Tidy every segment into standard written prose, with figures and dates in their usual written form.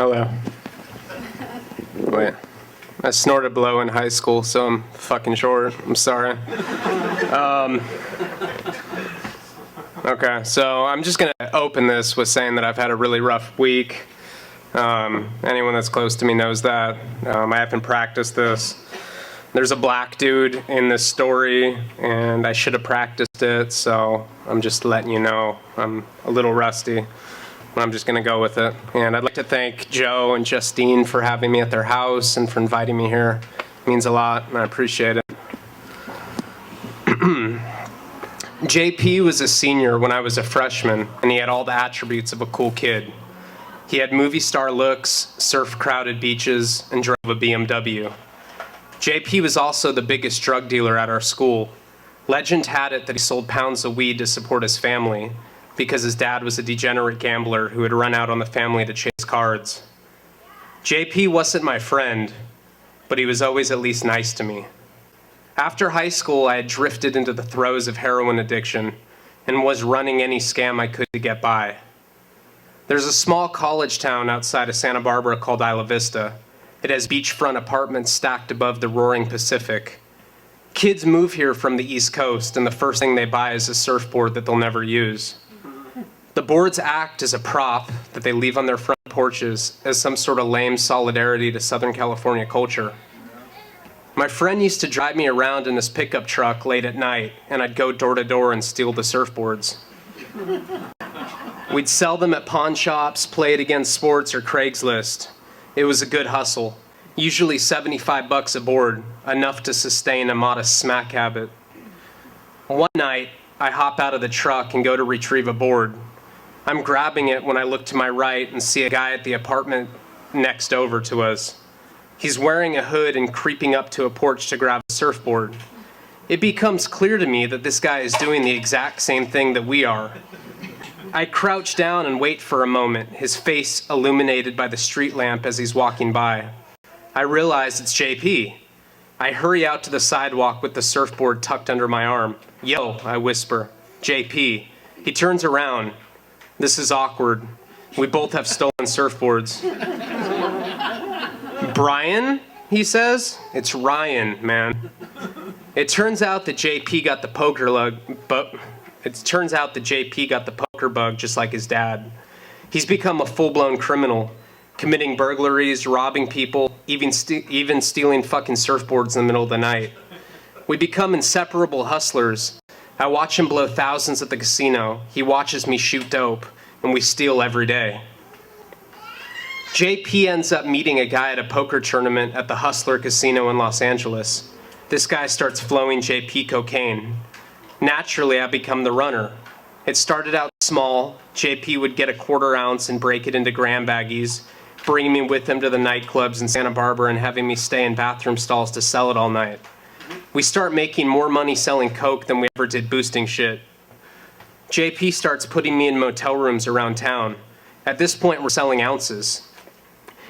Hello. Wait. I snorted blow in high school, so I'm fucking short. I'm sorry. Okay, so I'm just gonna open this with saying that I've had a really rough week. Anyone that's close to me knows that. I haven't practiced this. There's a black dude in this story, and I should have practiced it, so I'm just letting you know I'm a little rusty. I'm just going to go with it. And I'd like to thank Joe and Justine for having me at their house and for inviting me here. It means a lot, and I appreciate it. JP was a senior when I was a freshman, and he had all the attributes of a cool kid. He had movie star looks, surfed crowded beaches, and drove a BMW. JP was also the biggest drug dealer at our school. Legend had it that he sold pounds of weed to support his family because his dad was a degenerate gambler who had run out on the family to chase cards. JP wasn't my friend, but he was always at least nice to me. After high school, I had drifted into the throes of heroin addiction and was running any scam I could to get by. There's a small college town outside of Santa Barbara called Isla Vista. It has beachfront apartments stacked above the roaring Pacific. Kids move here from the East Coast, and the first thing they buy is a surfboard that they'll never use. The boards act as a prop that they leave on their front porches as some sort of lame solidarity to Southern California culture. My friend used to drive me around in his pickup truck late at night, and I'd go door to door and steal the surfboards. We'd sell them at pawn shops, play it against Sports or Craigslist. It was a good hustle, usually $75 a board, enough to sustain a modest smack habit. One night, I hop out of the truck and go to retrieve a board. I'm grabbing it when I look to my right and see a guy at the apartment next over to us. He's wearing a hood and creeping up to a porch to grab a surfboard. It becomes clear to me that this guy is doing the exact same thing that we are. I crouch down and wait for a moment, his face illuminated by the street lamp as he's walking by. I realize it's JP. I hurry out to the sidewalk with the surfboard tucked under my arm. Yo, I whisper. JP. He turns around. This is awkward. We both have stolen surfboards. Brian? He says. It's Ryan, man. It turns out that JP got the poker bug just like his dad. He's become a full-blown criminal, committing burglaries, robbing people, even stealing fucking surfboards in the middle of the night. We become inseparable hustlers. I watch him blow thousands at the casino. He watches me shoot dope, and we steal every day. JP ends up meeting a guy at a poker tournament at the Hustler Casino in Los Angeles. This guy starts flowing JP cocaine. Naturally, I become the runner. It started out small. JP would get a quarter ounce and break it into gram baggies, bringing me with him to the nightclubs in Santa Barbara and having me stay in bathroom stalls to sell it all night. We start making more money selling coke than we ever did boosting shit. JP starts putting me in motel rooms around town. At this point, we're selling ounces.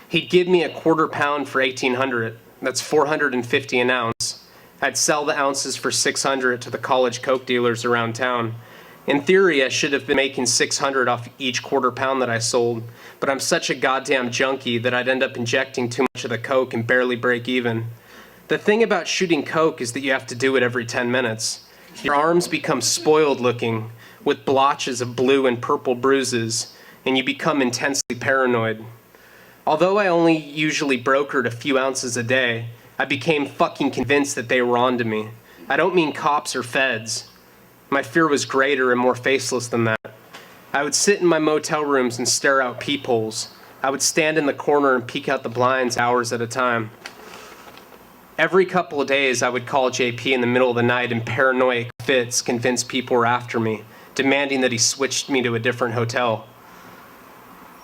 He'd give me a quarter pound for $1,800. That's $450 an ounce. I'd sell the ounces for $600 to the college coke dealers around town. In theory, I should have been making $600 off each quarter pound that I sold, but I'm such a goddamn junkie that I'd end up injecting too much of the coke and barely break even. The thing about shooting coke is that you have to do it every 10 minutes. Your arms become spoiled looking, with blotches of blue and purple bruises, and you become intensely paranoid. Although I only usually brokered a few ounces a day, I became fucking convinced that they were onto me. I don't mean cops or feds. My fear was greater and more faceless than that. I would sit in my motel rooms and stare out peepholes. I would stand in the corner and peek out the blinds hours at a time. Every couple of days, I would call JP in the middle of the night in paranoid fits, convince people were after me, demanding that he switched me to a different hotel.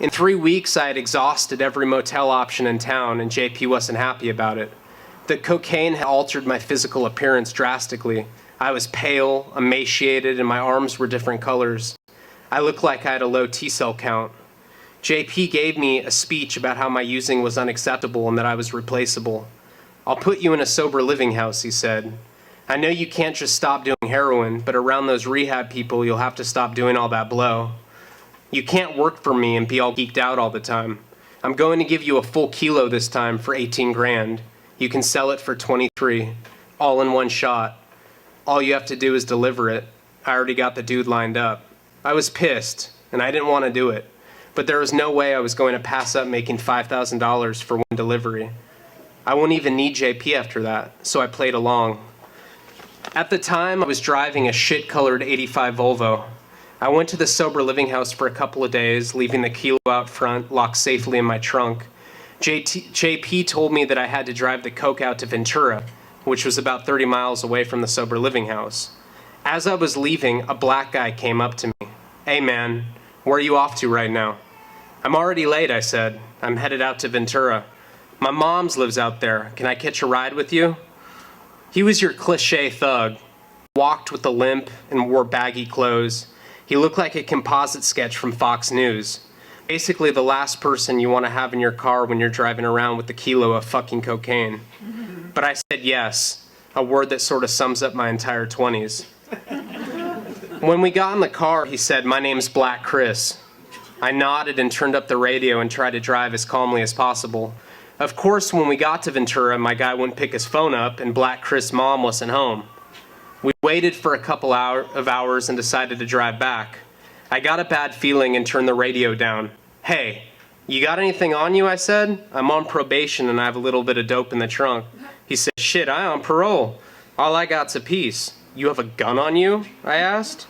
In 3 weeks, I had exhausted every motel option in town, and JP wasn't happy about it. The cocaine had altered my physical appearance drastically. I was pale, emaciated, and my arms were different colors. I looked like I had a low T-cell count. JP gave me a speech about how my using was unacceptable and that I was replaceable. I'll put you in a sober living house, he said. I know you can't just stop doing heroin, but around those rehab people, you'll have to stop doing all that blow. You can't work for me and be all geeked out all the time. I'm going to give you a full kilo this time for 18 grand. You can sell it for 23, all in one shot. All you have to do is deliver it. I already got the dude lined up. I was pissed, and I didn't want to do it. But there was no way I was going to pass up making $5,000 for one delivery. I won't even need JP after that, so I played along. At the time, I was driving a shit-colored '85 Volvo. I went to the sober living house for a couple of days, leaving the kilo out front, locked safely in my trunk. JP told me that I had to drive the coke out to Ventura, which was about 30 miles away from the sober living house. As I was leaving, a black guy came up to me. "Hey man, where are you off to right now?" "I'm already late," I said. "I'm headed out to Ventura. My mom's lives out there. Can I catch a ride with you?" He was your cliché thug. Walked with a limp and wore baggy clothes. He looked like a composite sketch from Fox News. Basically the last person you want to have in your car when you're driving around with a kilo of fucking cocaine. But I said yes, a word that sort of sums up my entire 20s. When we got in the car, he said, "My name's Black Chris." I nodded and turned up the radio and tried to drive as calmly as possible. Of course, when we got to Ventura, my guy wouldn't pick his phone up and Black Chris' mom wasn't home. We waited for a couple of hours and decided to drive back. I got a bad feeling and turned the radio down. "Hey, you got anything on you?" I said. "I'm on probation and I have a little bit of dope in the trunk." He said, "Shit, I'm on parole. All I got's a piece." "You have a gun on you?" I asked.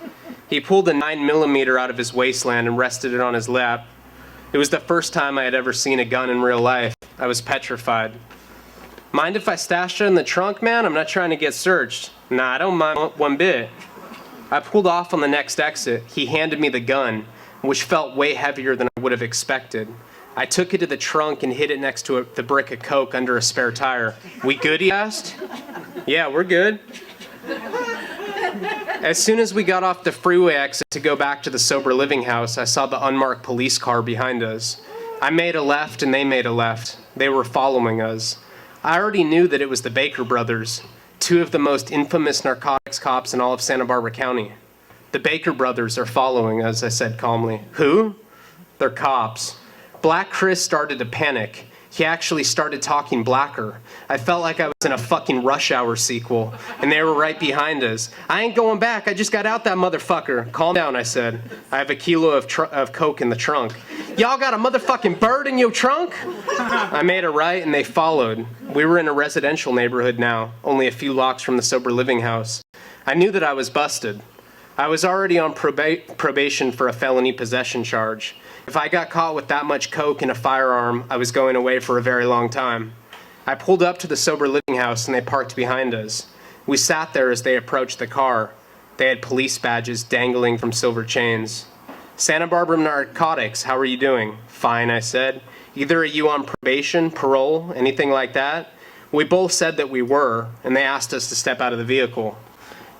He pulled a 9mm out of his waistband and rested it on his lap. It was the first time I had ever seen a gun in real life. I was petrified. "Mind if I stash it in the trunk, man? I'm not trying to get searched." "Nah, I don't mind one bit." I pulled off on the next exit. He handed me the gun, which felt way heavier than I would have expected. I took it to the trunk and hid it next to the brick of coke under a spare tire. "We good?" he asked. "Yeah, we're good." As soon as we got off the freeway exit to go back to the sober living house, I saw the unmarked police car behind us. I made a left and they made a left. They were following us. I already knew that it was the Baker brothers, two of the most infamous narcotics cops in all of Santa Barbara County. "The Baker brothers are following us," I said calmly. "Who?" "They're cops." Black Chris started to panic. He actually started talking blacker. I felt like I was in a fucking Rush Hour sequel, and they were right behind us. "I ain't going back. I just got out that motherfucker." "Calm down," I said. "I have a kilo of coke in the trunk." "Y'all got a motherfucking bird in your trunk?" I made a right, and they followed. We were in a residential neighborhood now, only a few blocks from the sober living house. I knew that I was busted. I was already on probation for a felony possession charge. If I got caught with that much coke and a firearm, I was going away for a very long time. I pulled up to the sober living house and they parked behind us. We sat there as they approached the car. They had police badges dangling from silver chains. "Santa Barbara Narcotics, how are you doing?" "Fine," I said. "Either are you on probation, parole, anything like that?" We both said that we were, and they asked us to step out of the vehicle.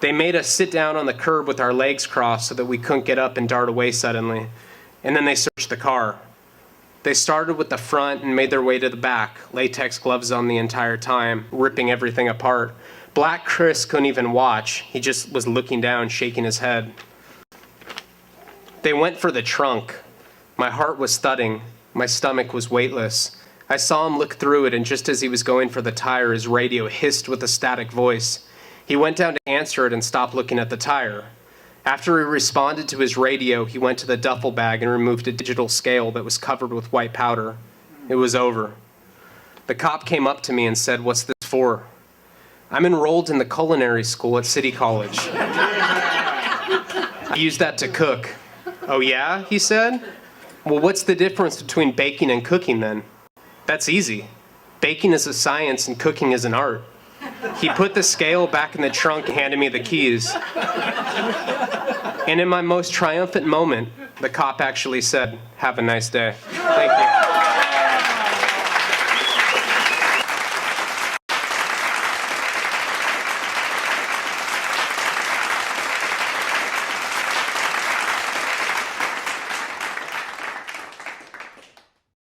They made us sit down on the curb with our legs crossed so that we couldn't get up and dart away suddenly. And then they searched the car. They started with the front and made their way to the back, latex gloves on the entire time, ripping everything apart. Black Chris couldn't even watch. He just was looking down, shaking his head. They went for the trunk. My heart was thudding. My stomach was weightless. I saw him look through it, and just as he was going for the tire, his radio hissed with a static voice. He went down to answer it and stopped looking at the tire. After he responded to his radio, he went to the duffel bag and removed a digital scale that was covered with white powder. It was over. The cop came up to me and said, "What's this for?" "I'm enrolled in the culinary school at City College. I use that to cook." "Oh yeah?" he said. "Well, what's the difference between baking and cooking then?" "That's easy. Baking is a science and cooking is an art." He put the scale back in the trunk and handed me the keys. And in my most triumphant moment, the cop actually said, "Have a nice day." Thank you.